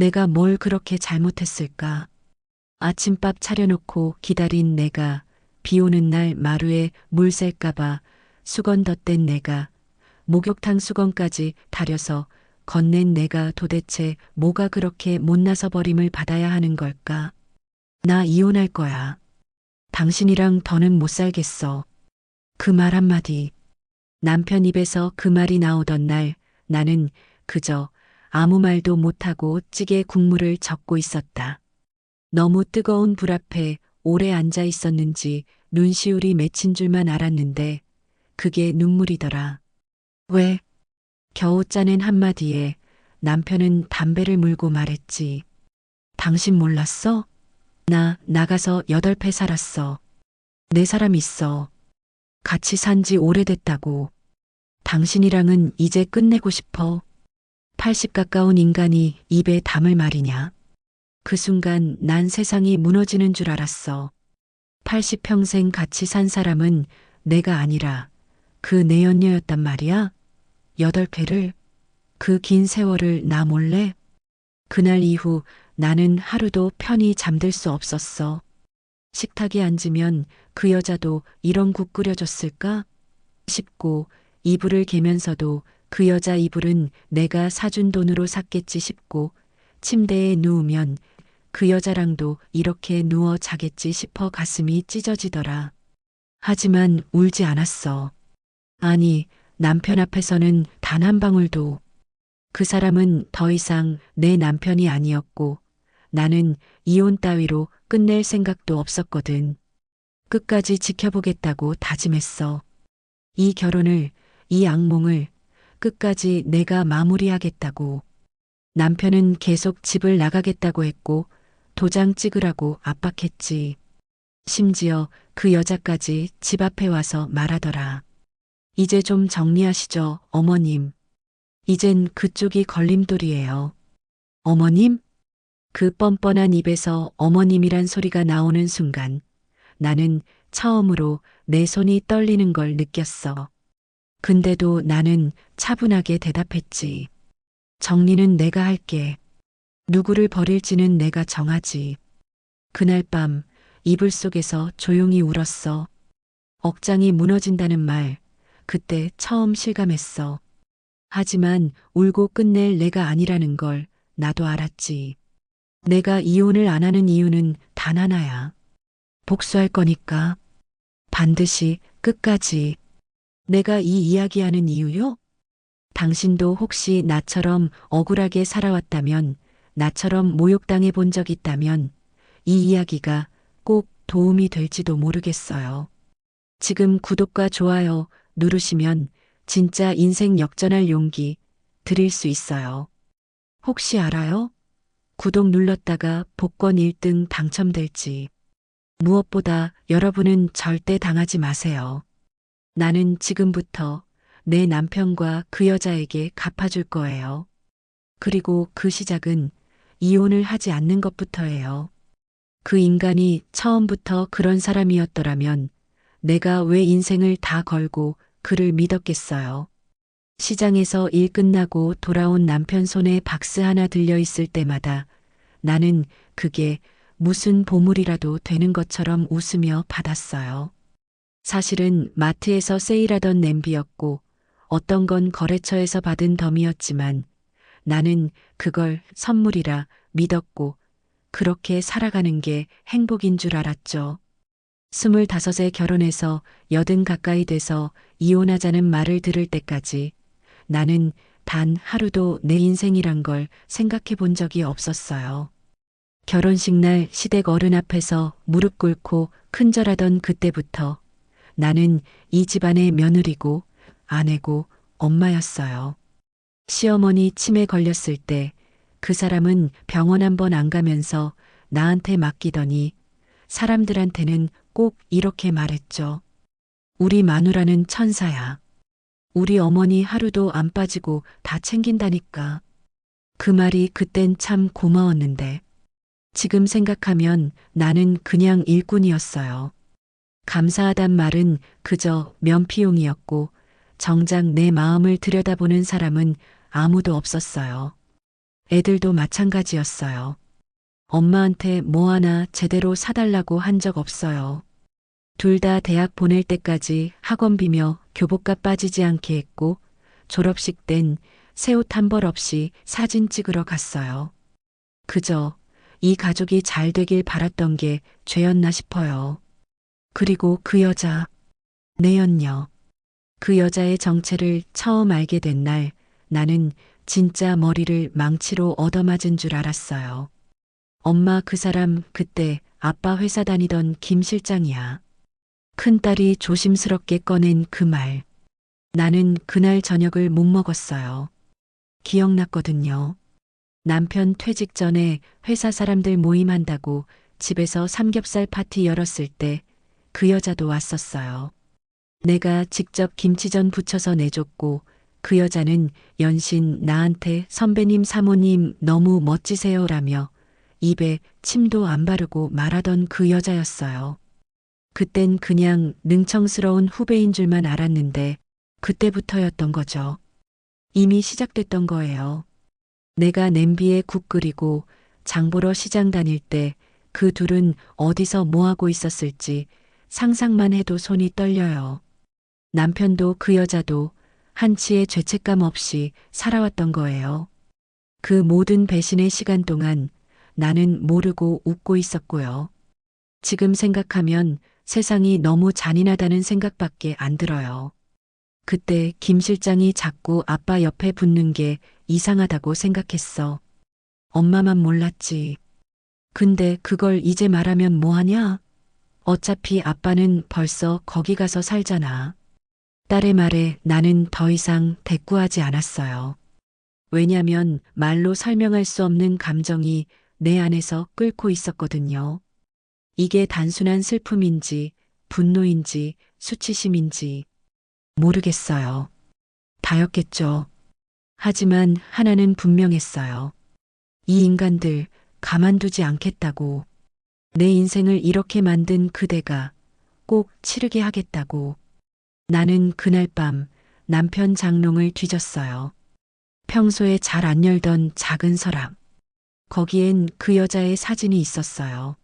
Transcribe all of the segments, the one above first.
내가 뭘 그렇게 잘못했을까? 아침밥 차려놓고 기다린 내가, 비 오는 날 마루에 물 셀까봐 수건 덧댄 내가, 목욕탕 수건까지 다려서 건넨 내가 도대체 뭐가 그렇게 못나서 버림을 받아야 하는 걸까? 나 이혼할 거야. 당신이랑 더는 못 살겠어. 그 말 한마디. 남편 입에서 그 말이 나오던 날 나는 그저 아무 말도 못하고 찌개 국물을 젓고 있었다. 너무 뜨거운 불 앞에 오래 앉아 있었는지 눈시울이 맺힌 줄만 알았는데 그게 눈물이더라. 왜? 겨우 짜낸 한마디에 남편은 담배를 물고 말했지. 당신 몰랐어? 나 나가서 8배 살았어. 내 사람 있어. 같이 산지 오래됐다고. 당신이랑은 이제 끝내고 싶어. 80 가까운 인간이 입에 담을 말이냐. 그 순간 난 세상이 무너지는 줄 알았어. 80평생 같이 산 사람은 내가 아니라 그 내연녀였단 말이야. 8회를, 그 긴 세월을 나 몰래? 그날 이후 나는 하루도 편히 잠들 수 없었어. 식탁에 앉으면 그 여자도 이런 국 끓여줬을까 싶고, 이불을 개면서도 그 여자 이불은 내가 사준 돈으로 샀겠지 싶고, 침대에 누우면 그 여자랑도 이렇게 누워 자겠지 싶어 가슴이 찢어지더라. 하지만 울지 않았어. 아니, 남편 앞에서는 단 한 방울도. 그 사람은 더 이상 내 남편이 아니었고, 나는 이혼 따위로 끝낼 생각도 없었거든. 끝까지 지켜보겠다고 다짐했어. 이 결혼을, 이 악몽을 끝까지 내가 마무리하겠다고. 남편은 계속 집을 나가겠다고 했고 도장 찍으라고 압박했지. 심지어 그 여자까지 집 앞에 와서 말하더라. 이제 좀 정리하시죠, 어머님. 이젠 그쪽이 걸림돌이에요. 어머님? 그 뻔뻔한 입에서 어머님이란 소리가 나오는 순간 나는 처음으로 내 손이 떨리는 걸 느꼈어. 근데도 나는 차분하게 대답했지. 정리는 내가 할게. 누구를 버릴지는 내가 정하지. 그날 밤 이불 속에서 조용히 울었어. 억장이 무너진다는 말, 그때 처음 실감했어. 하지만 울고 끝낼 내가 아니라는 걸 나도 알았지. 내가 이혼을 안 하는 이유는 단 하나야. 복수할 거니까. 반드시 끝까지. 내가 이 이야기하는 이유요? 당신도 혹시 나처럼 억울하게 살아왔다면, 나처럼 모욕당해 본 적 있다면, 이 이야기가 꼭 도움이 될지도 모르겠어요. 지금 구독과 좋아요 누르시면 진짜 인생 역전할 용기 드릴 수 있어요. 혹시 알아요? 구독 눌렀다가 복권 1등 당첨될지. 무엇보다 여러분은 절대 당하지 마세요. 나는 지금부터 내 남편과 그 여자에게 갚아줄 거예요. 그리고 그 시작은 이혼을 하지 않는 것부터예요. 그 인간이 처음부터 그런 사람이었더라면 내가 왜 인생을 다 걸고 그를 믿었겠어요. 시장에서 일 끝나고 돌아온 남편 손에 박스 하나 들려 있을 때마다 나는 그게 무슨 보물이라도 되는 것처럼 웃으며 받았어요. 사실은 마트에서 세일하던 냄비였고 어떤 건 거래처에서 받은 덤이었지만 나는 그걸 선물이라 믿었고 그렇게 살아가는 게 행복인 줄 알았죠. 25에 결혼해서 80 가까이 돼서 이혼하자는 말을 들을 때까지 나는 단 하루도 내 인생이란 걸 생각해 본 적이 없었어요. 결혼식 날 시댁 어른 앞에서 무릎 꿇고 큰절하던 그때부터 나는 이 집안의 며느리고 아내고 엄마였어요. 시어머니 치매 걸렸을 때 그 사람은 병원 한 번 안 가면서 나한테 맡기더니 사람들한테는 꼭 이렇게 말했죠. 우리 마누라는 천사야. 우리 어머니 하루도 안 빠지고 다 챙긴다니까. 그 말이 그땐 참 고마웠는데 지금 생각하면 나는 그냥 일꾼이었어요. 감사하단 말은 그저 면피용이었고 정작 내 마음을 들여다보는 사람은 아무도 없었어요. 애들도 마찬가지였어요. 엄마한테 뭐 하나 제대로 사달라고 한 적 없어요. 둘 다 대학 보낼 때까지 학원비며 교복값 빠지지 않게 했고 졸업식 땐 새 옷 한 벌 없이 사진 찍으러 갔어요. 그저 이 가족이 잘 되길 바랐던 게 죄였나 싶어요. 그리고 그 여자, 내연녀. 그 여자의 정체를 처음 알게 된 날 나는 진짜 머리를 망치로 얻어맞은 줄 알았어요. 엄마 그 사람 그때 아빠 회사 다니던 김 실장이야. 큰딸이 조심스럽게 꺼낸 그 말. 나는 그날 저녁을 못 먹었어요. 기억났거든요. 남편 퇴직 전에 회사 사람들 모임한다고 집에서 삼겹살 파티 열었을 때 그 여자도 왔었어요. 내가 직접 김치전 부쳐서 내줬고 그 여자는 연신 나한테 선배님 사모님 너무 멋지세요라며 입에 침도 안 바르고 말하던 그 여자였어요. 그땐 그냥 능청스러운 후배인 줄만 알았는데 그때부터였던 거죠. 이미 시작됐던 거예요. 내가 냄비에 국 끓이고 장 보러 시장 다닐 때 그 둘은 어디서 뭐 하고 있었을지 상상만 해도 손이 떨려요. 남편도 그 여자도 한치의 죄책감 없이 살아왔던 거예요. 그 모든 배신의 시간 동안 나는 모르고 웃고 있었고요. 지금 생각하면 세상이 너무 잔인하다는 생각밖에 안 들어요. 그때 김 실장이 자꾸 아빠 옆에 붙는 게 이상하다고 생각했어. 엄마만 몰랐지. 근데 그걸 이제 말하면 뭐하냐? 어차피 아빠는 벌써 거기 가서 살잖아. 딸의 말에 나는 더 이상 대꾸하지 않았어요. 왜냐면 말로 설명할 수 없는 감정이 내 안에서 끓고 있었거든요. 이게 단순한 슬픔인지 분노인지 수치심인지 모르겠어요. 다였겠죠. 하지만 하나는 분명했어요. 이 인간들 가만두지 않겠다고. 내 인생을 이렇게 만든 그대가 꼭 치르게 하겠다고. 나는 그날 밤 남편 장롱을 뒤졌어요. 평소에 잘 안 열던 작은 서랍. 거기엔 그 여자의 사진이 있었어요.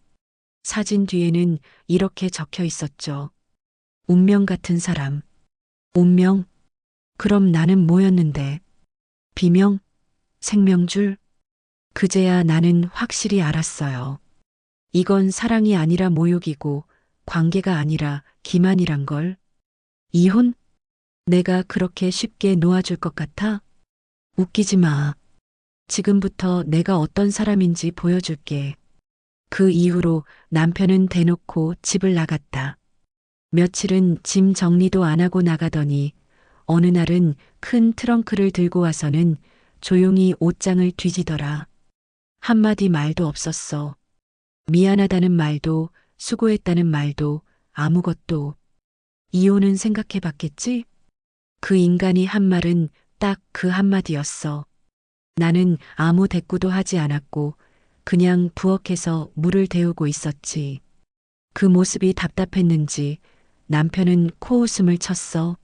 사진 뒤에는 이렇게 적혀 있었죠. 운명 같은 사람. 운명? 그럼 나는 뭐였는데? 비명? 생명줄? 그제야 나는 확실히 알았어요. 이건 사랑이 아니라 모욕이고 관계가 아니라 기만이란 걸. 이혼? 내가 그렇게 쉽게 놓아줄 것 같아? 웃기지 마. 지금부터 내가 어떤 사람인지 보여줄게. 그 이후로 남편은 대놓고 집을 나갔다. 며칠은 짐 정리도 안 하고 나가더니 어느 날은 큰 트렁크를 들고 와서는 조용히 옷장을 뒤지더라. 한마디 말도 없었어. 미안하다는 말도 수고했다는 말도 아무것도. 이혼은 생각해 봤겠지? 그 인간이 한 말은 딱 그 한마디였어. 나는 아무 대꾸도 하지 않았고 그냥 부엌에서 물을 데우고 있었지. 그 모습이 답답했는지 남편은 코웃음을 쳤어.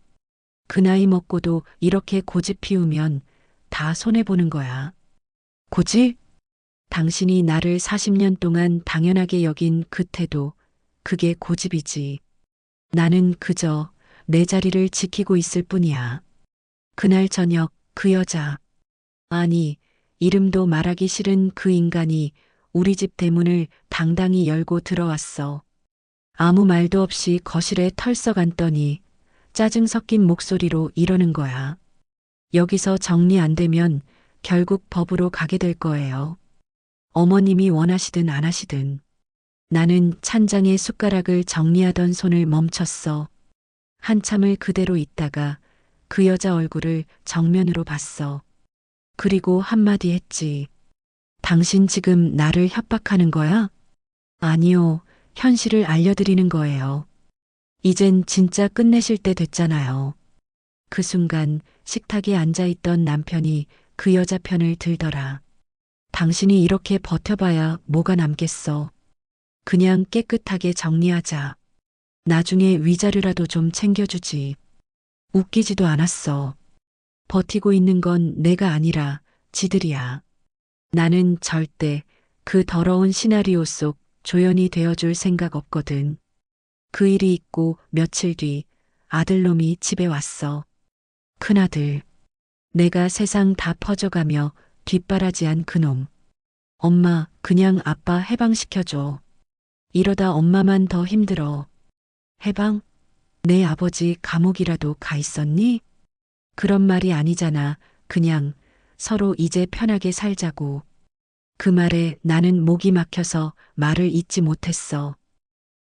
그 나이 먹고도 이렇게 고집 피우면 다 손해보는 거야. 고집? 당신이 나를 40년 동안 당연하게 여긴 그 태도, 그게 고집이지. 나는 그저 내 자리를 지키고 있을 뿐이야. 그날 저녁 그 여자, 아니, 이름도 말하기 싫은 그 인간이 우리 집 대문을 당당히 열고 들어왔어. 아무 말도 없이 거실에 털썩 앉더니 짜증 섞인 목소리로 이러는 거야. 여기서 정리 안 되면 결국 법으로 가게 될 거예요. 어머님이 원하시든 안 하시든. 나는 찬장에 숟가락을 정리하던 손을 멈췄어. 한참을 그대로 있다가 그 여자 얼굴을 정면으로 봤어. 그리고 한마디 했지. 당신 지금 나를 협박하는 거야? 아니요, 현실을 알려드리는 거예요. 이젠 진짜 끝내실 때 됐잖아요. 그 순간 식탁에 앉아있던 남편이 그 여자 편을 들더라. 당신이 이렇게 버텨봐야 뭐가 남겠어. 그냥 깨끗하게 정리하자. 나중에 위자료라도 좀 챙겨주지. 웃기지도 않았어. 버티고 있는 건 내가 아니라 지들이야. 나는 절대 그 더러운 시나리오 속 조연이 되어줄 생각 없거든. 그 일이 있고 며칠 뒤 아들놈이 집에 왔어. 큰아들. 내가 세상 다 퍼져가며 뒷바라지한 그놈. 엄마, 그냥 아빠 해방시켜줘. 이러다 엄마만 더 힘들어. 해방? 내 아버지 감옥이라도 가 있었니? 그런 말이 아니잖아. 그냥 서로 이제 편하게 살자고. 그 말에 나는 목이 막혀서 말을 잇지 못했어.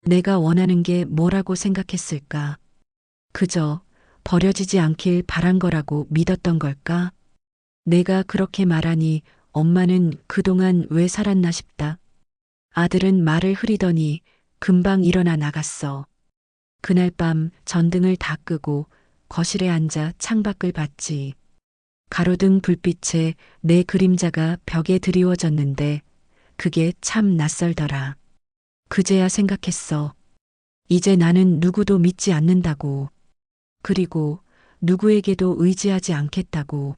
내가 원하는 게 뭐라고 생각했을까? 그저 버려지지 않길 바란 거라고 믿었던 걸까? 내가 그렇게 말하니 엄마는 그동안 왜 살았나 싶다. 아들은 말을 흐리더니 금방 일어나 나갔어. 그날 밤 전등을 다 끄고 거실에 앉아 창밖을 봤지. 가로등 불빛에 내 그림자가 벽에 드리워졌는데 그게 참 낯설더라. 그제야 생각했어. 이제 나는 누구도 믿지 않는다고. 그리고 누구에게도 의지하지 않겠다고.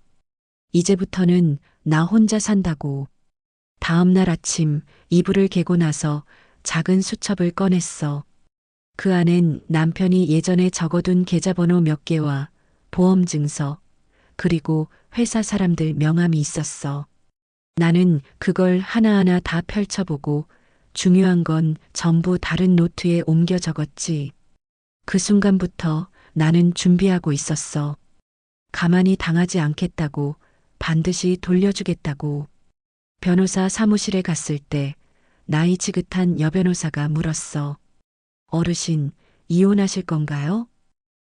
이제부터는 나 혼자 산다고. 다음 날 아침 이불을 개고 나서 작은 수첩을 꺼냈어. 그 안엔 남편이 예전에 적어둔 계좌번호 몇 개와 보험증서, 그리고 회사 사람들 명함이 있었어. 나는 그걸 하나하나 다 펼쳐보고 중요한 건 전부 다른 노트에 옮겨 적었지. 그 순간부터 나는 준비하고 있었어. 가만히 당하지 않겠다고, 반드시 돌려주겠다고. 변호사 사무실에 갔을 때 나이 지긋한 여변호사가 물었어. 어르신, 이혼하실 건가요?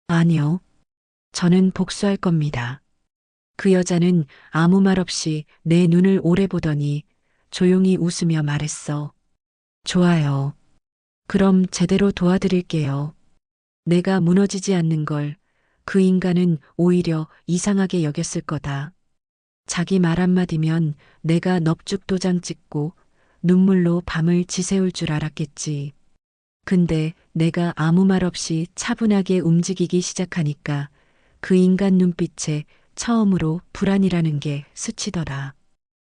아니요. 저는 복수할 겁니다. 그 여자는 아무 말 없이 내 눈을 오래 보더니 조용히 웃으며 말했어. 좋아요. 그럼 제대로 도와드릴게요. 내가 무너지지 않는 걸 그 인간은 오히려 이상하게 여겼을 거다. 자기 말 한마디면 내가 넙죽도장 찍고 눈물로 밤을 지새울 줄 알았겠지. 근데 내가 아무 말 없이 차분하게 움직이기 시작하니까 그 인간 눈빛에 처음으로 불안이라는 게 스치더라.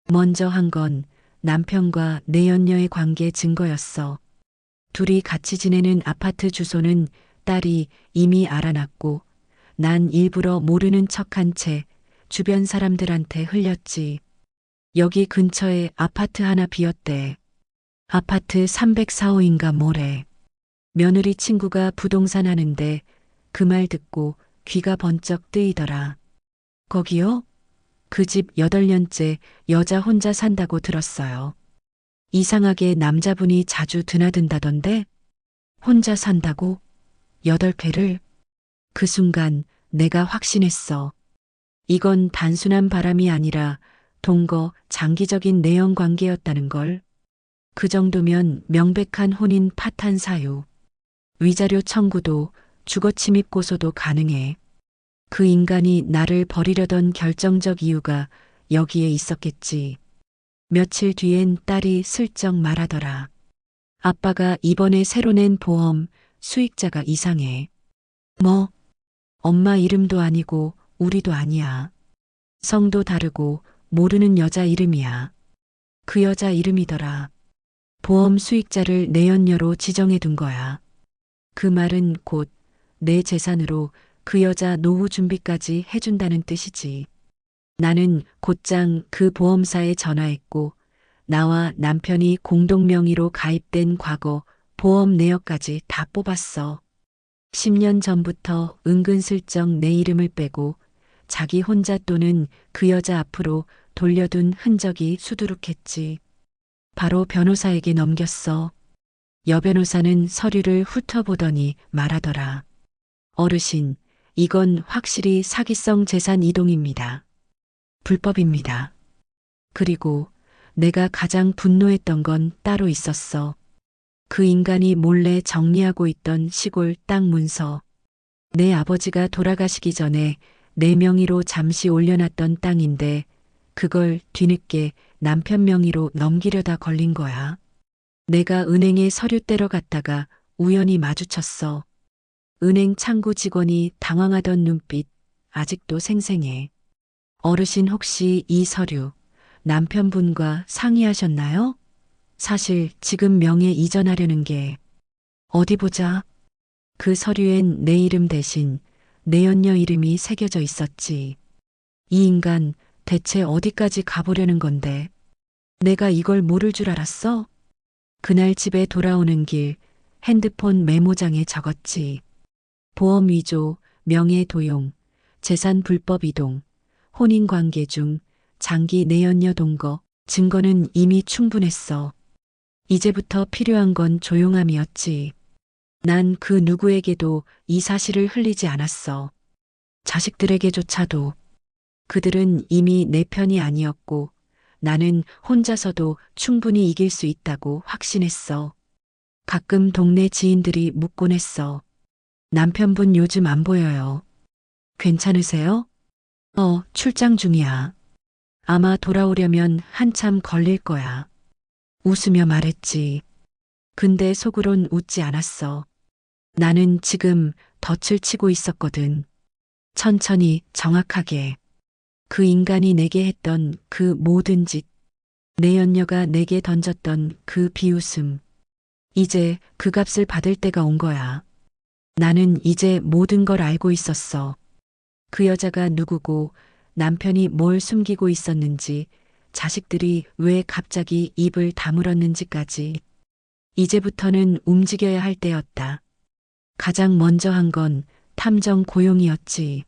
먼저 한 건 남편과 내연녀의 관계 증거였어. 둘이 같이 지내는 아파트 주소는 딸이 이미 알아놨고 난 일부러 모르는 척한 채 주변 사람들한테 흘렸지. 여기 근처에 아파트 하나 비었대. 아파트 304호인가 뭐래. 며느리 친구가 부동산 하는데 그 말 듣고 귀가 번쩍 뜨이더라. 거기요? 그 집 8년째 여자 혼자 산다고 들었어요. 이상하게 남자분이 자주 드나든다던데? 혼자 산다고? 8회를? 그 순간 내가 확신했어. 이건 단순한 바람이 아니라 동거 장기적인 내연 관계였다는 걸. 그 정도면 명백한 혼인 파탄 사유. 위자료 청구도 주거 침입 고소도 가능해. 그 인간이 나를 버리려던 결정적 이유가 여기에 있었겠지. 며칠 뒤엔 딸이 슬쩍 말하더라. 아빠가 이번에 새로 낸 보험 수익자가 이상해. 뭐? 엄마 이름도 아니고 우리도 아니야. 성도 다르고 모르는 여자 이름이야. 그 여자 이름이더라. 보험 수익자를 내연녀로 지정해 둔 거야. 그 말은 곧 내 재산으로 그 여자 노후 준비까지 해준다는 뜻이지. 나는 곧장 그 보험사에 전화했고 나와 남편이 공동 명의로 가입된 과거 보험 내역까지 다 뽑았어. 10년 전부터 은근슬쩍 내 이름을 빼고 자기 혼자 또는 그 여자 앞으로 돌려둔 흔적이 수두룩했지. 바로 변호사에게 넘겼어. 여변호사는 서류를 훑어보더니 말하더라. 어르신, 이건 확실히 사기성 재산 이동입니다. 불법입니다. 그리고 내가 가장 분노했던 건 따로 있었어. 그 인간이 몰래 정리하고 있던 시골 땅 문서. 내 아버지가 돌아가시기 전에 내 명의로 잠시 올려놨던 땅인데 그걸 뒤늦게 남편 명의로 넘기려다 걸린 거야. 내가 은행에 서류 떼러 갔다가 우연히 마주쳤어. 은행 창구 직원이 당황하던 눈빛 아직도 생생해. 어르신 혹시 이 서류 남편분과 상의하셨나요? 사실 지금 명예 이전하려는 게 어디 보자. 그 서류엔 내 이름 대신 내연녀 이름이 새겨져 있었지. 이 인간 대체 어디까지 가보려는 건데 내가 이걸 모를 줄 알았어? 그날 집에 돌아오는 길 핸드폰 메모장에 적었지. 보험 위조, 명예 도용, 재산 불법 이동, 혼인 관계 중 장기 내연녀 동거, 증거는 이미 충분했어. 이제부터 필요한 건 조용함이었지. 난 그 누구에게도 이 사실을 흘리지 않았어. 자식들에게조차도. 그들은 이미 내 편이 아니었고 나는 혼자서도 충분히 이길 수 있다고 확신했어. 가끔 동네 지인들이 묻곤 했어. 남편분 요즘 안 보여요. 괜찮으세요? 출장 중이야. 아마 돌아오려면 한참 걸릴 거야. 웃으며 말했지. 근데 속으론 웃지 않았어. 나는 지금 덫을 치고 있었거든. 천천히 정확하게. 그 인간이 내게 했던 그 모든 짓. 내 연녀가 내게 던졌던 그 비웃음. 이제 그 값을 받을 때가 온 거야. 나는 이제 모든 걸 알고 있었어. 그 여자가 누구고 남편이 뭘 숨기고 있었는지, 자식들이 왜 갑자기 입을 다물었는지까지. 이제부터는 움직여야 할 때였다. 가장 먼저 한 건 탐정 고용이었지.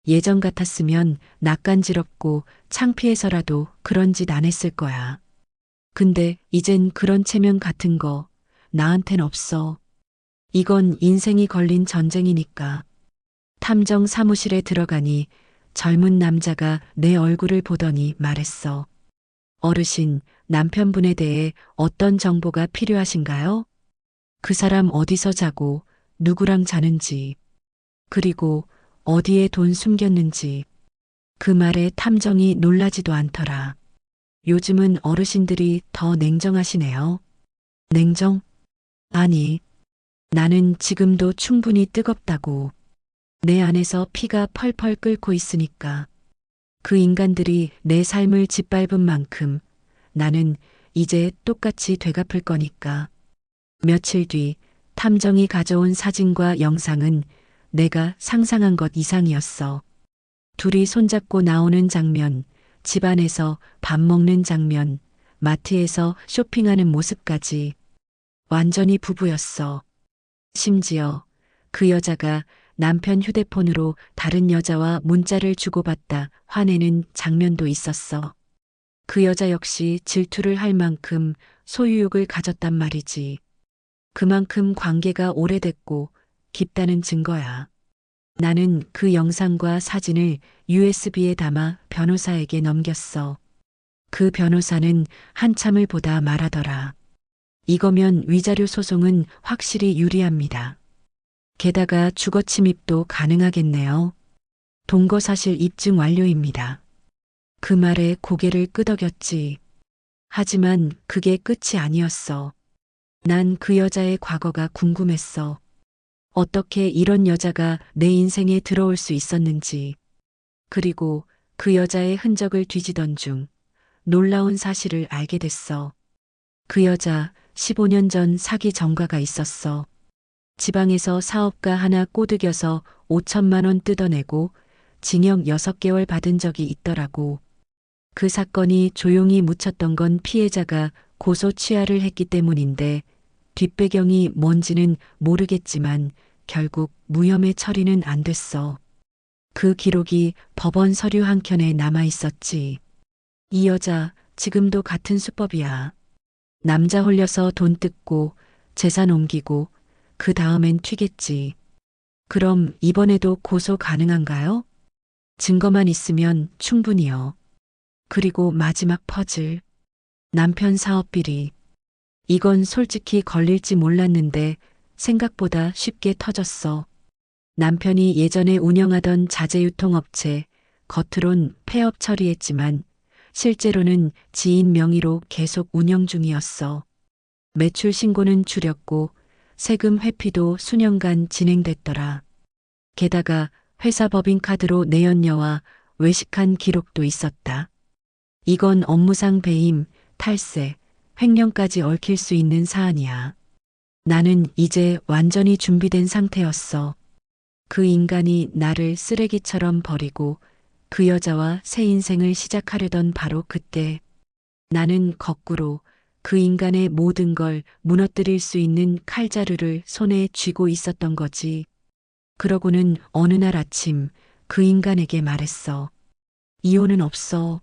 예전 같았으면 낯간지럽고 창피해서라도 그런 짓 안 했을 거야. 근데 이젠 그런 체면 같은 거 나한텐 없어. 이건 인생이 걸린 전쟁이니까. 탐정 사무실에 들어가니 젊은 남자가 내 얼굴을 보더니 말했어. 어르신, 남편분에 대해 어떤 정보가 필요하신가요? 그 사람 어디서 자고 누구랑 자는지, 그리고 어디에 돈 숨겼는지. 그 말에 탐정이 놀라지도 않더라. 요즘은 어르신들이 더 냉정하시네요. 냉정? 아니, 나는 지금도 충분히 뜨겁다고. 내 안에서 피가 펄펄 끓고 있으니까. 그 인간들이 내 삶을 짓밟은 만큼 나는 이제 똑같이 되갚을 거니까. 며칠 뒤 탐정이 가져온 사진과 영상은 내가 상상한 것 이상이었어. 둘이 손잡고 나오는 장면, 집안에서 밥 먹는 장면, 마트에서 쇼핑하는 모습까지. 완전히 부부였어. 심지어 그 여자가 남편 휴대폰으로 다른 여자와 문자를 주고받다 화내는 장면도 있었어. 그 여자 역시 질투를 할 만큼 소유욕을 가졌단 말이지. 그만큼 관계가 오래됐고 깊다는 증거야. 나는 그 영상과 사진을 USB에 담아 변호사에게 넘겼어. 그 변호사는 한참을 보다 말하더라. 이거면 위자료 소송은 확실히 유리합니다. 게다가 주거 침입도 가능하겠네요. 동거사실 입증 완료입니다. 그 말에 고개를 끄덕였지. 하지만 그게 끝이 아니었어. 난 그 여자의 과거가 궁금했어. 어떻게 이런 여자가 내 인생에 들어올 수 있었는지. 그리고 그 여자의 흔적을 뒤지던 중 놀라운 사실을 알게 됐어. 그 여자 15년 전 사기 전과가 있었어. 지방에서 사업가 하나 꼬드겨서 5천만 원 뜯어내고 징역 6개월 받은 적이 있더라고. 그 사건이 조용히 묻혔던 건 피해자가 고소 취하를 했기 때문인데 뒷배경이 뭔지는 모르겠지만 결국 무혐의 처리는 안 됐어. 그 기록이 법원 서류 한 켠에 남아 있었지. 이 여자 지금도 같은 수법이야. 남자 홀려서 돈 뜯고 재산 옮기고 그 다음엔 튀겠지. 그럼 이번에도 고소 가능한가요? 증거만 있으면 충분히요. 그리고 마지막 퍼즐. 남편 사업 비리. 이건 솔직히 걸릴지 몰랐는데 생각보다 쉽게 터졌어. 남편이 예전에 운영하던 자재유통업체, 겉으론 폐업 처리했지만 실제로는 지인 명의로 계속 운영 중이었어. 매출 신고는 줄였고 세금 회피도 수년간 진행됐더라. 게다가 회사 법인카드로 내연녀와 외식한 기록도 있었다. 이건 업무상 배임, 탈세, 횡령까지 얽힐 수 있는 사안이야. 나는 이제 완전히 준비된 상태였어. 그 인간이 나를 쓰레기처럼 버리고 그 여자와 새 인생을 시작하려던 바로 그때 나는 거꾸로 그 인간의 모든 걸 무너뜨릴 수 있는 칼자루를 손에 쥐고 있었던 거지. 그러고는 어느 날 아침 그 인간에게 말했어. 이혼은 없어.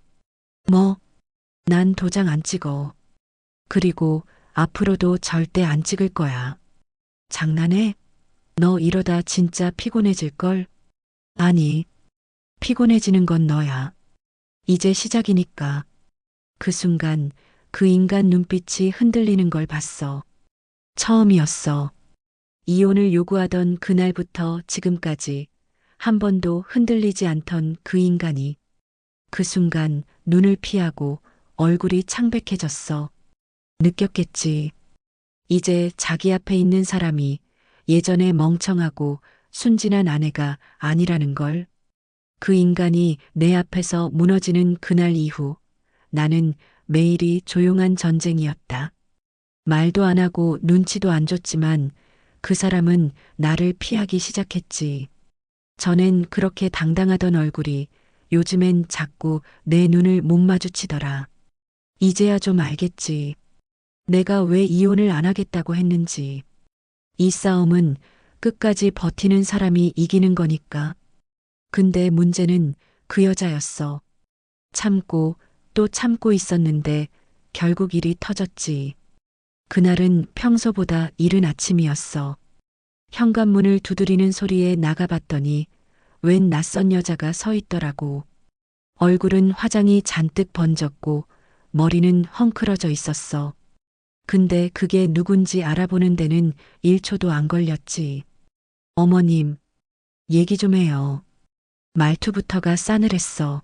뭐? 난 도장 안 찍어. 그리고 앞으로도 절대 안 찍을 거야. 장난해? 너 이러다 진짜 피곤해질걸? 아니, 피곤해지는 건 너야. 이제 시작이니까. 그 순간 그 인간 눈빛이 흔들리는 걸 봤어. 처음이었어. 이혼을 요구하던 그날부터 지금까지 한 번도 흔들리지 않던 그 인간이 그 순간 눈을 피하고 얼굴이 창백해졌어. 느꼈겠지. 이제 자기 앞에 있는 사람이 예전에 멍청하고 순진한 아내가 아니라는 걸. 그 인간이 내 앞에서 무너지는 그날 이후 나는 매일이 조용한 전쟁이었다. 말도 안 하고 눈치도 안 줬지만 그 사람은 나를 피하기 시작했지. 전엔 그렇게 당당하던 얼굴이 요즘엔 자꾸 내 눈을 못 마주치더라. 이제야 좀 알겠지. 내가 왜 이혼을 안 하겠다고 했는지. 이 싸움은 끝까지 버티는 사람이 이기는 거니까. 근데 문제는 그 여자였어. 참고 또 참고 있었는데 결국 일이 터졌지. 그날은 평소보다 이른 아침이었어. 현관문을 두드리는 소리에 나가봤더니 웬 낯선 여자가 서 있더라고. 얼굴은 화장이 잔뜩 번졌고 머리는 헝클어져 있었어. 근데 그게 누군지 알아보는 데는 1초도 안 걸렸지. 어머님, 얘기 좀 해요. 말투부터가 싸늘했어.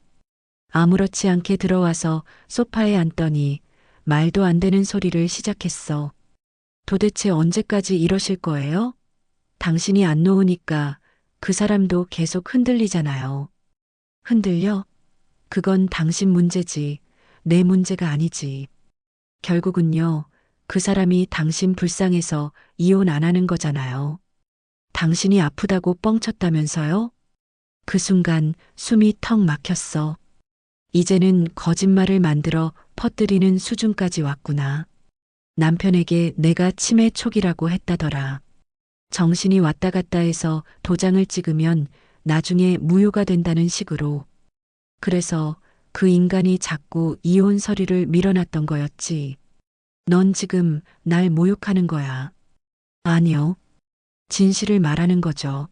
아무렇지 않게 들어와서 소파에 앉더니 말도 안 되는 소리를 시작했어. 도대체 언제까지 이러실 거예요? 당신이 안 놓으니까 그 사람도 계속 흔들리잖아요. 흔들려? 그건 당신 문제지. 내 문제가 아니지. 결국은요, 그 사람이 당신 불쌍해서 이혼 안 하는 거잖아요. 당신이 아프다고 뻥쳤다면서요? 그 순간 숨이 턱 막혔어. 이제는 거짓말을 만들어 퍼뜨리는 수준까지 왔구나. 남편에게 내가 치매 초기라고 했다더라. 정신이 왔다 갔다 해서 도장을 찍으면 나중에 무효가 된다는 식으로. 그래서 그 인간이 자꾸 이혼 서류를 밀어놨던 거였지. 넌 지금 날 모욕하는 거야. 아니요. 진실을 말하는 거죠.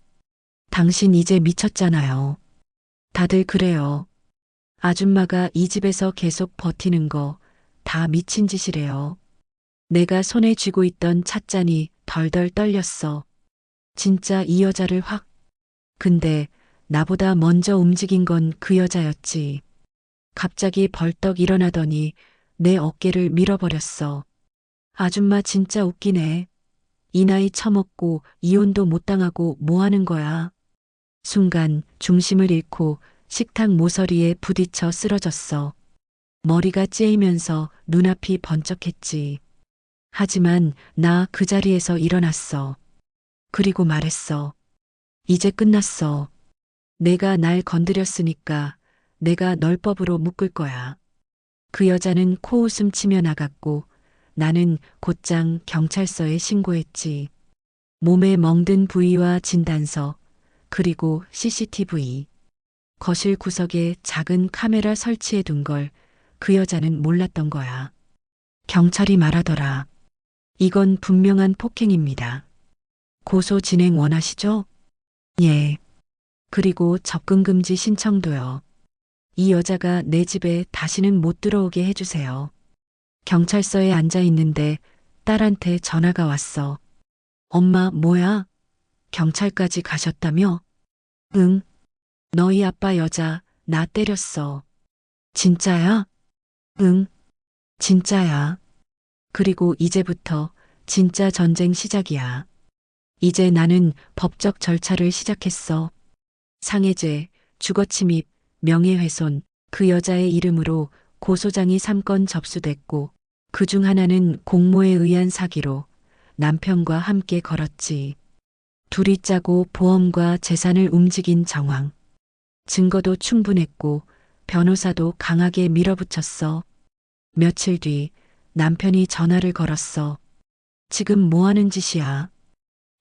당신 이제 미쳤잖아요. 다들 그래요. 아줌마가 이 집에서 계속 버티는 거 다 미친 짓이래요. 내가 손에 쥐고 있던 찻잔이 덜덜 떨렸어. 진짜 이 여자를 확. 근데 나보다 먼저 움직인 건 그 여자였지. 갑자기 벌떡 일어나더니 내 어깨를 밀어버렸어. 아줌마 진짜 웃기네. 이 나이 처먹고 이혼도 못 당하고 뭐 하는 거야. 순간 중심을 잃고 식탁 모서리에 부딪혀 쓰러졌어. 머리가 째이면서 눈앞이 번쩍했지. 하지만 나 그 자리에서 일어났어. 그리고 말했어. 이제 끝났어. 내가 날 건드렸으니까 내가 널 법으로 묶을 거야. 그 여자는 코웃음 치며 나갔고 나는 곧장 경찰서에 신고했지. 몸에 멍든 부위와 진단서, 그리고 CCTV. 거실 구석에 작은 카메라 설치해 둔 걸 그 여자는 몰랐던 거야. 경찰이 말하더라. 이건 분명한 폭행입니다. 고소 진행 원하시죠? 예. 그리고 접근금지 신청도요. 이 여자가 내 집에 다시는 못 들어오게 해주세요. 경찰서에 앉아 있는데 딸한테 전화가 왔어. 엄마, 뭐야? 경찰까지 가셨다며? 응. 너희 아빠 여자 나 때렸어. 진짜야? 응. 진짜야. 그리고 이제부터 진짜 전쟁 시작이야. 이제 나는 법적 절차를 시작했어. 상해죄, 주거침입, 명예훼손, 그 여자의 이름으로 고소장이 3건 접수됐고 그중 하나는 공모에 의한 사기로 남편과 함께 걸었지. 둘이 짜고 보험과 재산을 움직인 정황. 증거도 충분했고 변호사도 강하게 밀어붙였어. 며칠 뒤 남편이 전화를 걸었어. 지금 뭐 하는 짓이야?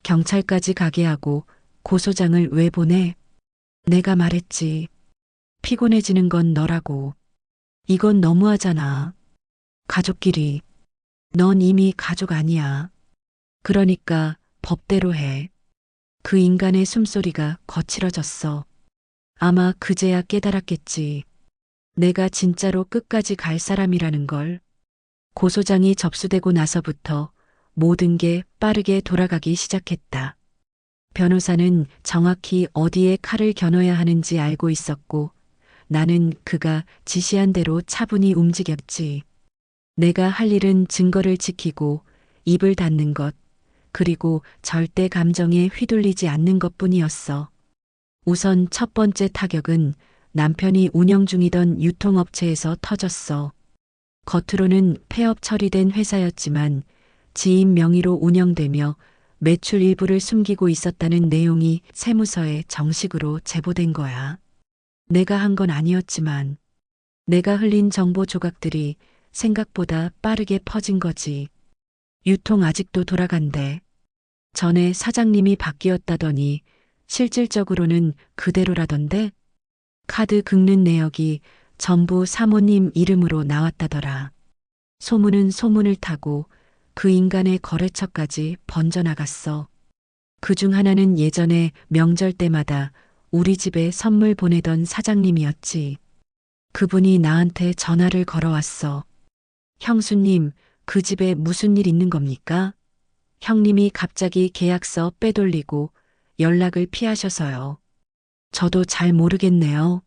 경찰까지 가게 하고 고소장을 왜 보내? 내가 말했지. 피곤해지는 건 너라고. 이건 너무하잖아. 가족끼리. 넌 이미 가족 아니야. 그러니까 법대로 해. 그 인간의 숨소리가 거칠어졌어. 아마 그제야 깨달았겠지. 내가 진짜로 끝까지 갈 사람이라는 걸. 고소장이 접수되고 나서부터 모든 게 빠르게 돌아가기 시작했다. 변호사는 정확히 어디에 칼을 겨눠야 하는지 알고 있었고 나는 그가 지시한 대로 차분히 움직였지. 내가 할 일은 증거를 지키고 입을 닫는 것, 그리고 절대 감정에 휘둘리지 않는 것뿐이었어. 우선 첫 번째 타격은 남편이 운영 중이던 유통업체에서 터졌어. 겉으로는 폐업 처리된 회사였지만 지인 명의로 운영되며 매출 일부를 숨기고 있었다는 내용이 세무서에 정식으로 제보된 거야. 내가 한 건 아니었지만 내가 흘린 정보 조각들이 생각보다 빠르게 퍼진 거지. 유통 아직도 돌아간대. 전에 사장님이 바뀌었다더니 실질적으로는 그대로라던데 카드 긁는 내역이 전부 사모님 이름으로 나왔다더라. 소문은 소문을 타고 그 인간의 거래처까지 번져나갔어. 그중 하나는 예전에 명절 때마다 우리 집에 선물 보내던 사장님이었지. 그분이 나한테 전화를 걸어왔어. 형수님, 그 집에 무슨 일 있는 겁니까? 형님이 갑자기 계약서 빼돌리고 연락을 피하셔서요. 저도 잘 모르겠네요.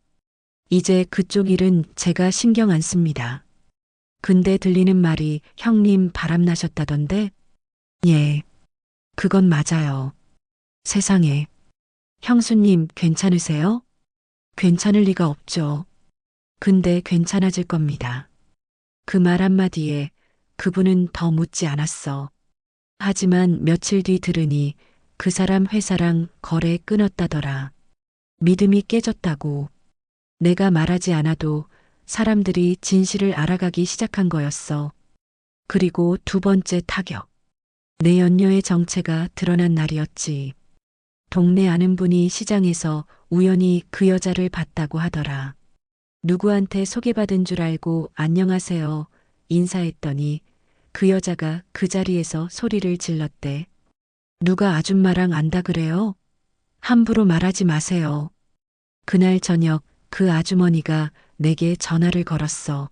이제 그쪽 일은 제가 신경 안 씁니다. 근데 들리는 말이 형님 바람나셨다던데? 예, 그건 맞아요. 세상에. 형수님 괜찮으세요? 괜찮을 리가 없죠. 근데 괜찮아질 겁니다. 그 말 한마디에 그분은 더 묻지 않았어. 하지만 며칠 뒤 들으니 그 사람 회사랑 거래 끊었다더라. 믿음이 깨졌다고. 내가 말하지 않아도 사람들이 진실을 알아가기 시작한 거였어. 그리고 두 번째 타격. 내 연녀의 정체가 드러난 날이었지. 동네 아는 분이 시장에서 우연히 그 여자를 봤다고 하더라. 누구한테 소개받은 줄 알고 안녕하세요 인사했더니 그 여자가 그 자리에서 소리를 질렀대. 누가 아줌마랑 안다 그래요? 함부로 말하지 마세요. 그날 저녁 그 아주머니가 내게 전화를 걸었어.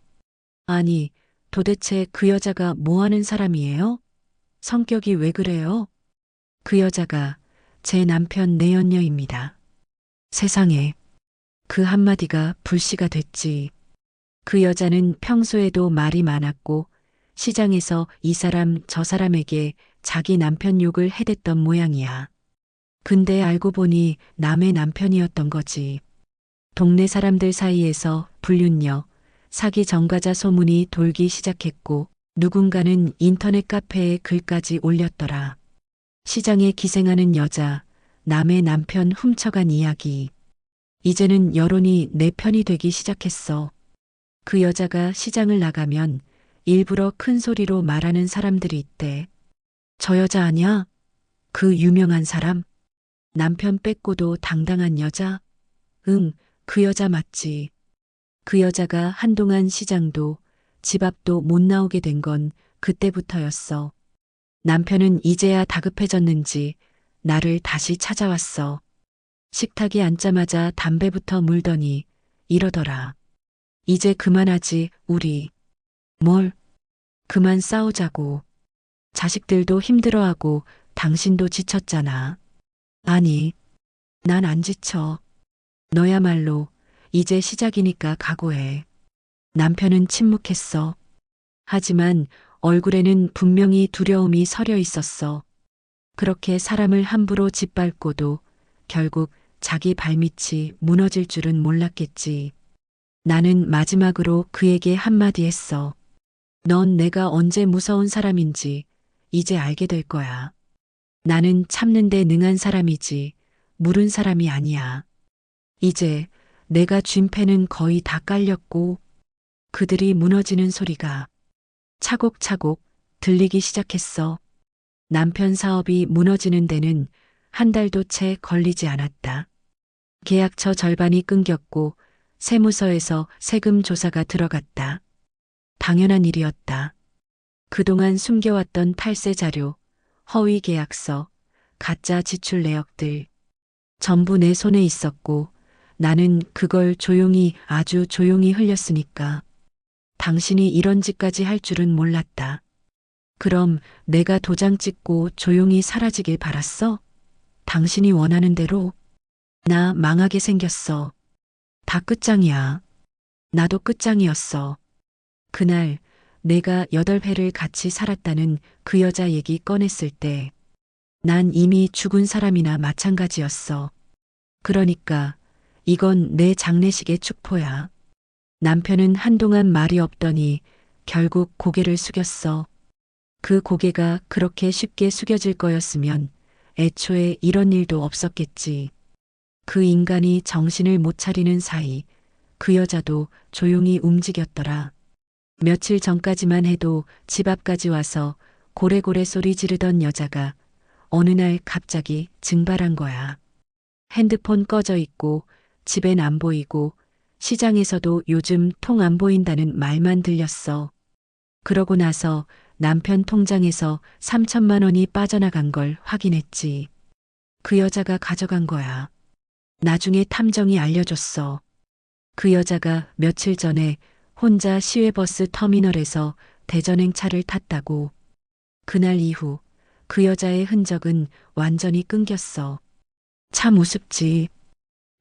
아니, 도대체 그 여자가 뭐 하는 사람이에요? 성격이 왜 그래요? 그 여자가 제 남편 내연녀입니다. 세상에. 그 한마디가 불씨가 됐지. 그 여자는 평소에도 말이 많았고 시장에서 이 사람 저 사람에게 자기 남편 욕을 해댔던 모양이야. 근데 알고 보니 남의 남편이었던 거지. 동네 사람들 사이에서 불륜녀, 사기 전과자 소문이 돌기 시작했고 누군가는 인터넷 카페에 글까지 올렸더라. 시장에 기생하는 여자, 남의 남편 훔쳐간 이야기. 이제는 여론이 내 편이 되기 시작했어. 그 여자가 시장을 나가면 일부러 큰 소리로 말하는 사람들이 있대. 저 여자 아냐? 그 유명한 사람? 남편 뺏고도 당당한 여자? 응, 그 여자 맞지. 그 여자가 한동안 시장도 집 앞도 못 나오게 된 건 그때부터였어. 남편은 이제야 다급해졌는지 나를 다시 찾아왔어. 식탁에 앉자마자 담배부터 물더니 이러더라. 이제 그만하지, 우리. 뭘? 그만 싸우자고. 자식들도 힘들어하고 당신도 지쳤잖아. 아니, 난 안 지쳐. 너야말로 이제 시작이니까 각오해. 남편은 침묵했어. 하지만 얼굴에는 분명히 두려움이 서려 있었어. 그렇게 사람을 함부로 짓밟고도 결국 자기 발밑이 무너질 줄은 몰랐겠지. 나는 마지막으로 그에게 한마디 했어. 넌 내가 언제 무서운 사람인지 이제 알게 될 거야. 나는 참는 데 능한 사람이지 무른 사람이 아니야. 이제 내가 쥔 패는 거의 다 깔렸고 그들이 무너지는 소리가 차곡차곡 들리기 시작했어. 남편 사업이 무너지는 데는 한 달도 채 걸리지 않았다. 계약처 절반이 끊겼고 세무서에서 세금 조사가 들어갔다. 당연한 일이었다. 그동안 숨겨왔던 탈세 자료, 허위 계약서, 가짜 지출 내역들 전부 내 손에 있었고 나는 그걸 조용히 아주 조용히 흘렸으니까. 당신이 이런 짓까지 할 줄은 몰랐다. 그럼 내가 도장 찍고 조용히 사라지길 바랐어? 당신이 원하는 대로 나 망하게 생겼어. 다 끝장이야. 나도 끝장이었어. 그날 내가 8회를 같이 살았다는 그 여자 얘기 꺼냈을 때 난 이미 죽은 사람이나 마찬가지였어. 그러니까 이건 내 장례식의 축포야. 남편은 한동안 말이 없더니 결국 고개를 숙였어. 그 고개가 그렇게 쉽게 숙여질 거였으면 애초에 이런 일도 없었겠지. 그 인간이 정신을 못 차리는 사이 그 여자도 조용히 움직였더라. 며칠 전까지만 해도 집 앞까지 와서 고래고래 소리 지르던 여자가 어느 날 갑자기 증발한 거야. 핸드폰 꺼져 있고 집엔 안 보이고 시장에서도 요즘 통 안 보인다는 말만 들렸어. 그러고 나서 남편 통장에서 3천만 원이 빠져나간 걸 확인했지. 그 여자가 가져간 거야. 나중에 탐정이 알려줬어. 그 여자가 며칠 전에 혼자 시외버스 터미널에서 대전행 차를 탔다고. 그날 이후 그 여자의 흔적은 완전히 끊겼어. 참 우습지.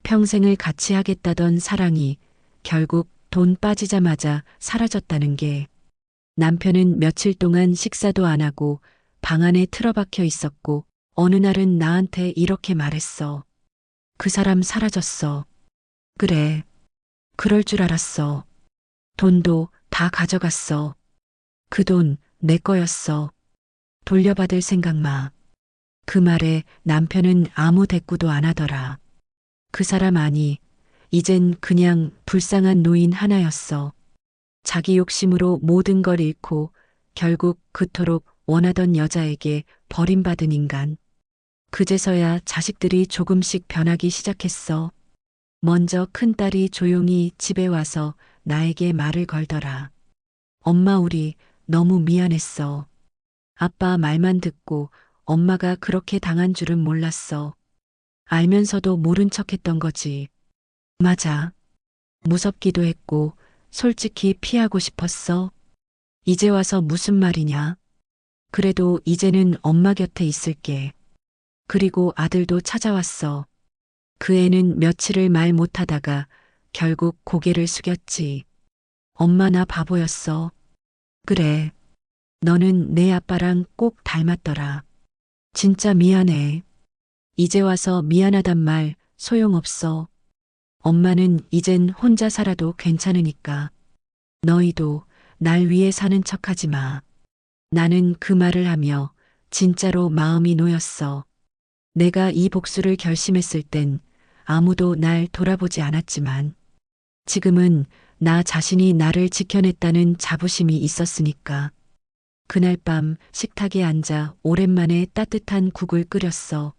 평생을 같이 하겠다던 사랑이 결국 돈 빠지자마자 사라졌다는 게. 남편은 며칠 동안 식사도 안 하고 방 안에 틀어박혀 있었고 어느 날은 나한테 이렇게 말했어. 그 사람 사라졌어. 그래. 그럴 줄 알았어. 돈도 다 가져갔어. 그 돈 내 거였어. 돌려받을 생각 마. 그 말에 남편은 아무 대꾸도 안 하더라. 그 사람 아니, 이젠 그냥 불쌍한 노인 하나였어. 자기 욕심으로 모든 걸 잃고 결국 그토록 원하던 여자에게 버림받은 인간. 그제서야 자식들이 조금씩 변하기 시작했어. 먼저 큰딸이 조용히 집에 와서 나에게 말을 걸더라. 엄마, 우리 너무 미안했어. 아빠 말만 듣고 엄마가 그렇게 당한 줄은 몰랐어. 알면서도 모른 척 했던 거지. 맞아. 무섭기도 했고 솔직히 피하고 싶었어. 이제 와서 무슨 말이냐. 그래도 이제는 엄마 곁에 있을게. 그리고 아들도 찾아왔어. 그 애는 며칠을 말 못하다가 결국 고개를 숙였지. 엄마, 나 바보였어. 그래. 너는 내 아빠랑 꼭 닮았더라. 진짜 미안해. 이제 와서 미안하단 말 소용없어. 엄마는 이젠 혼자 살아도 괜찮으니까. 너희도 날 위해 사는 척하지 마. 나는 그 말을 하며 진짜로 마음이 놓였어. 내가 이 복수를 결심했을 땐 아무도 날 돌아보지 않았지만 지금은 나 자신이 나를 지켜냈다는 자부심이 있었으니까. 그날 밤 식탁에 앉아 오랜만에 따뜻한 국을 끓였어.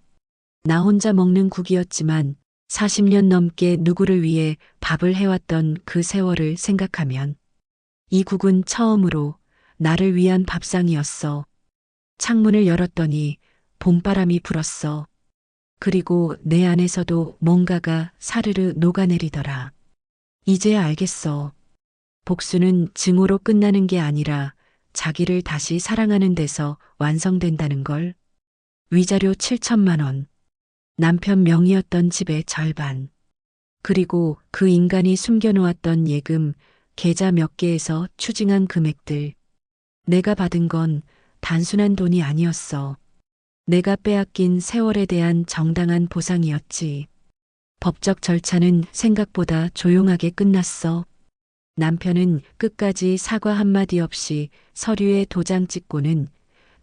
나 혼자 먹는 국이었지만 40년 넘게 누구를 위해 밥을 해왔던 그 세월을 생각하면 이 국은 처음으로 나를 위한 밥상이었어. 창문을 열었더니 봄바람이 불었어. 그리고 내 안에서도 뭔가가 사르르 녹아내리더라. 이제야 알겠어. 복수는 증오로 끝나는 게 아니라 자기를 다시 사랑하는 데서 완성된다는 걸. 위자료 7천만 원. 남편 명의였던 집의 절반. 그리고 그 인간이 숨겨놓았던 예금, 계좌 몇 개에서 추징한 금액들. 내가 받은 건 단순한 돈이 아니었어. 내가 빼앗긴 세월에 대한 정당한 보상이었지. 법적 절차는 생각보다 조용하게 끝났어. 남편은 끝까지 사과 한마디 없이 서류에 도장 찍고는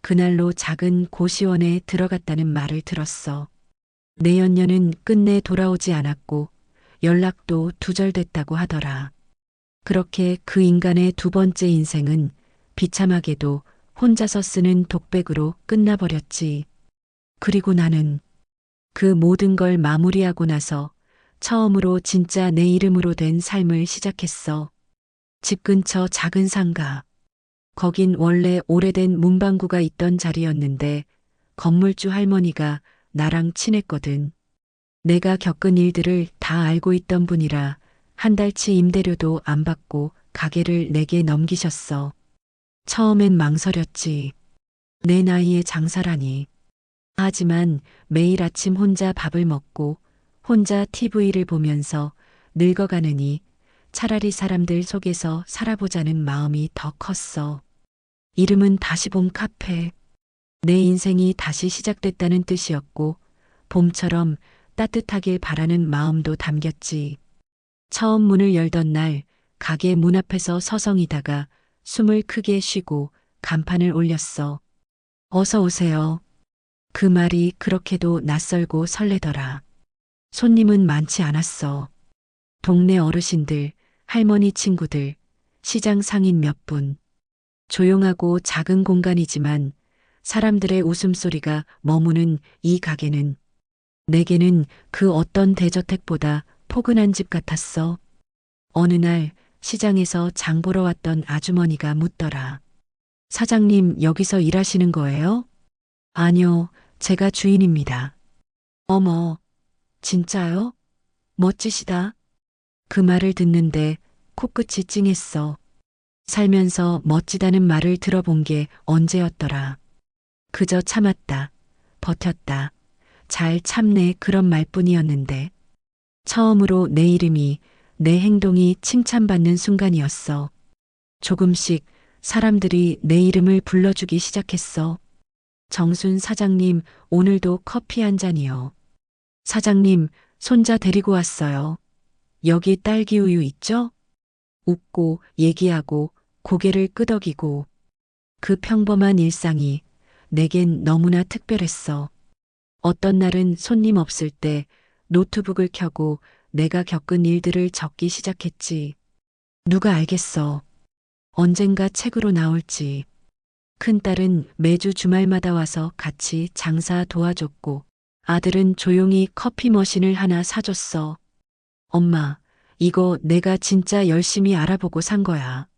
그날로 작은 고시원에 들어갔다는 말을 들었어. 내연녀는 끝내 돌아오지 않았고 연락도 두절됐다고 하더라. 그렇게 그 인간의 두 번째 인생은 비참하게도 혼자서 쓰는 독백으로 끝나버렸지. 그리고 나는 그 모든 걸 마무리하고 나서 처음으로 진짜 내 이름으로 된 삶을 시작했어. 집 근처 작은 상가. 거긴 원래 오래된 문방구가 있던 자리였는데 건물주 할머니가 나랑 친했거든. 내가 겪은 일들을 다 알고 있던 분이라 한 달치 임대료도 안 받고 가게를 내게 넘기셨어. 처음엔 망설였지. 내 나이에 장사라니. 하지만 매일 아침 혼자 밥을 먹고 혼자 TV를 보면서 늙어가느니 차라리 사람들 속에서 살아보자는 마음이 더 컸어. 이름은 다시 봄 카페. 내 인생이 다시 시작됐다는 뜻이었고 봄처럼 따뜻하길 바라는 마음도 담겼지. 처음 문을 열던 날 가게 문 앞에서 서성이다가 숨을 크게 쉬고 간판을 올렸어. 어서 오세요. 그 말이 그렇게도 낯설고 설레더라. 손님은 많지 않았어. 동네 어르신들, 할머니 친구들, 시장 상인 몇 분. 조용하고 작은 공간이지만 사람들의 웃음소리가 머무는 이 가게는 내게는 그 어떤 대저택보다 포근한 집 같았어. 어느 날 시장에서 장 보러 왔던 아주머니가 묻더라. 사장님 여기서 일하시는 거예요? 아니요, 제가 주인입니다. 어머, 진짜요? 멋지시다. 그 말을 듣는데 코끝이 찡했어. 살면서 멋지다는 말을 들어본 게 언제였더라. 그저 참았다. 버텼다. 잘 참네 그런 말뿐이었는데 처음으로 내 이름이 내 행동이 칭찬받는 순간이었어. 조금씩 사람들이 내 이름을 불러주기 시작했어. 정순 사장님 오늘도 커피 한 잔이요. 사장님 손자 데리고 왔어요. 여기 딸기 우유 있죠? 웃고 얘기하고 고개를 끄덕이고 그 평범한 일상이 내겐 너무나 특별했어. 어떤 날은 손님 없을 때 노트북을 켜고 내가 겪은 일들을 적기 시작했지. 누가 알겠어. 언젠가 책으로 나올지. 큰딸은 매주 주말마다 와서 같이 장사 도와줬고 아들은 조용히 커피 머신을 하나 사줬어. 엄마, 이거 내가 진짜 열심히 알아보고 산 거야.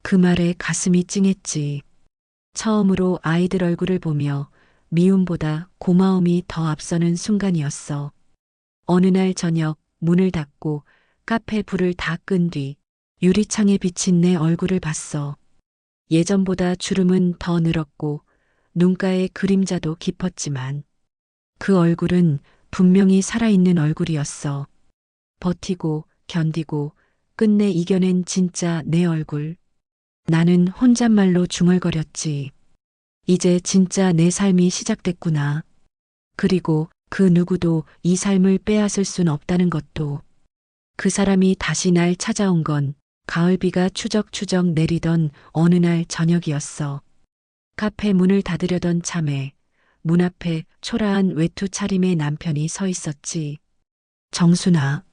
그 말에 가슴이 찡했지. 처음으로 아이들 얼굴을 보며 미움보다 고마움이 더 앞서는 순간이었어. 어느 날 저녁 문을 닫고 카페 불을 다 끈 뒤 유리창에 비친 내 얼굴을 봤어. 예전보다 주름은 더 늘었고 눈가의 그림자도 깊었지만 그 얼굴은 분명히 살아있는 얼굴이었어. 버티고 견디고 끝내 이겨낸 진짜 내 얼굴. 나는 혼잣말로 중얼거렸지. 이제 진짜 내 삶이 시작됐구나. 그리고 그 누구도 이 삶을 빼앗을 순 없다는 것도. 그 사람이 다시 날 찾아온 건 가을비가 추적추적 내리던 어느 날 저녁이었어. 카페 문을 닫으려던 참에 문 앞에 초라한 외투 차림의 남편이 서 있었지. 정순아.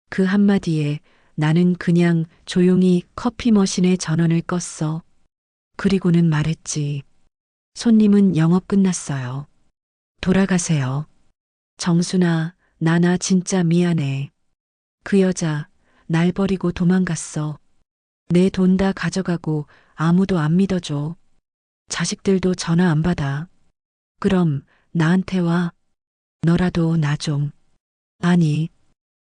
그 한마디에 나는 그냥 조용히 커피 머신의 전원을 껐어. 그리고는 말했지. 손님은 영업 끝났어요. 돌아가세요. 정순아, 나나 진짜 미안해. 그 여자, 날 버리고 도망갔어. 내 돈 다 가져가고 아무도 안 믿어줘. 자식들도 전화 안 받아. 그럼 나한테 와. 너라도 나 좀. 아니,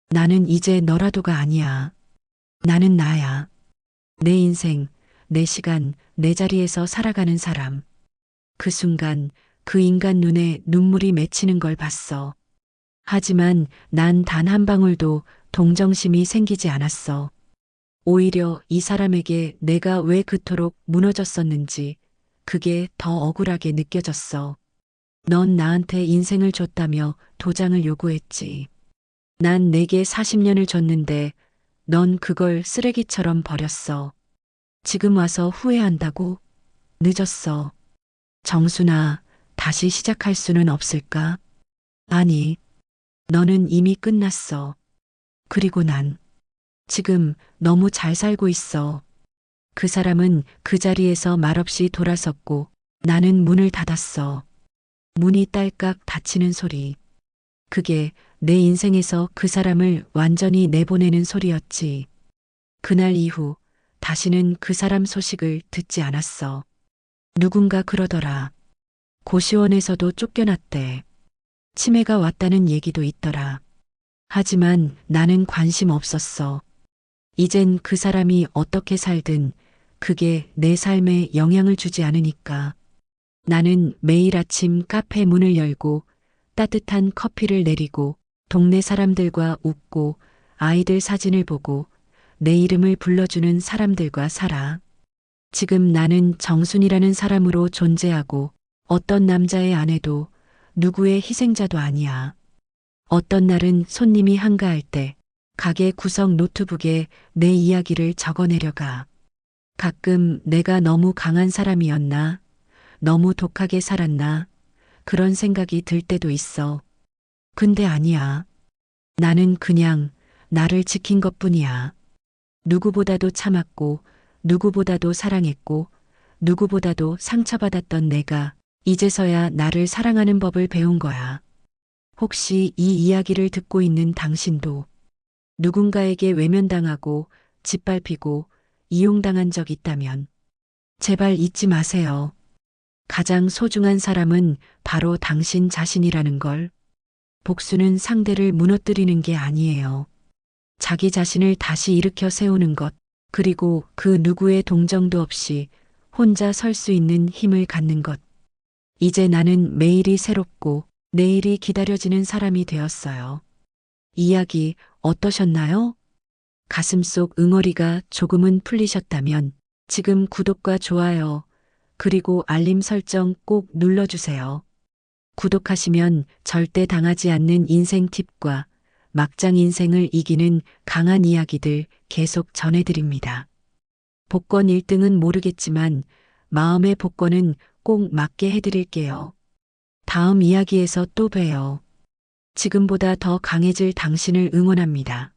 나는 이제 너라도가 아니야. 나는 나야. 내 인생, 내 시간, 내 자리에서 살아가는 사람. 그 순간 그 인간 눈에 눈물이 맺히는 걸 봤어. 하지만 난 단 한 방울도 동정심이 생기지 않았어. 오히려 이 사람에게 내가 왜 그토록 무너졌었는지 그게 더 억울하게 느껴졌어. 넌 나한테 인생을 줬다며 도장을 요구했지. 난 내게 40년을 줬는데 넌 그걸 쓰레기처럼 버렸어. 지금 와서 후회한다고? 늦었어. 정순아, 다시 시작할 수는 없을까? 아니, 너는 이미 끝났어. 그리고 난 지금 너무 잘 살고 있어. 그 사람은 그 자리에서 말없이 돌아섰고 나는 문을 닫았어. 문이 딸깍 닫히는 소리. 그게 내 인생에서 그 사람을 완전히 내보내는 소리였지. 그날 이후 다시는 그 사람 소식을 듣지 않았어. 누군가 그러더라. 고시원에서도 쫓겨났대. 치매가 왔다는 얘기도 있더라. 하지만 나는 관심 없었어. 이젠 그 사람이 어떻게 살든 그게 내 삶에 영향을 주지 않으니까. 나는 매일 아침 카페 문을 열고 따뜻한 커피를 내리고 동네 사람들과 웃고 아이들 사진을 보고 내 이름을 불러주는 사람들과 살아. 지금 나는 정순이라는 사람으로 존재하고 어떤 남자의 아내도 누구의 희생자도 아니야. 어떤 날은 손님이 한가할 때 가게 구석 노트북에 내 이야기를 적어내려가. 가끔 내가 너무 강한 사람이었나? 너무 독하게 살았나? 그런 생각이 들 때도 있어. 근데 아니야. 나는 그냥 나를 지킨 것뿐이야. 누구보다도 참았고, 누구보다도 사랑했고, 누구보다도 상처받았던 내가 이제서야 나를 사랑하는 법을 배운 거야. 혹시 이 이야기를 듣고 있는 당신도 누군가에게 외면당하고 짓밟히고 이용당한 적 있다면 제발 잊지 마세요. 가장 소중한 사람은 바로 당신 자신이라는 걸. 복수는 상대를 무너뜨리는 게 아니에요. 자기 자신을 다시 일으켜 세우는 것, 그리고 그 누구의 동정도 없이 혼자 설 수 있는 힘을 갖는 것. 이제 나는 매일이 새롭고 내일이 기다려지는 사람이 되었어요. 이야기 어떠셨나요? 가슴속 응어리가 조금은 풀리셨다면 지금 구독과 좋아요, 그리고 알림 설정 꼭 눌러주세요. 구독하시면 절대 당하지 않는 인생 팁과 막장 인생을 이기는 강한 이야기들 계속 전해드립니다. 복권 1등은 모르겠지만 마음의 복권은 꼭 맞게 해드릴게요. 다음 이야기에서 또 봬요. 지금보다 더 강해질 당신을 응원합니다.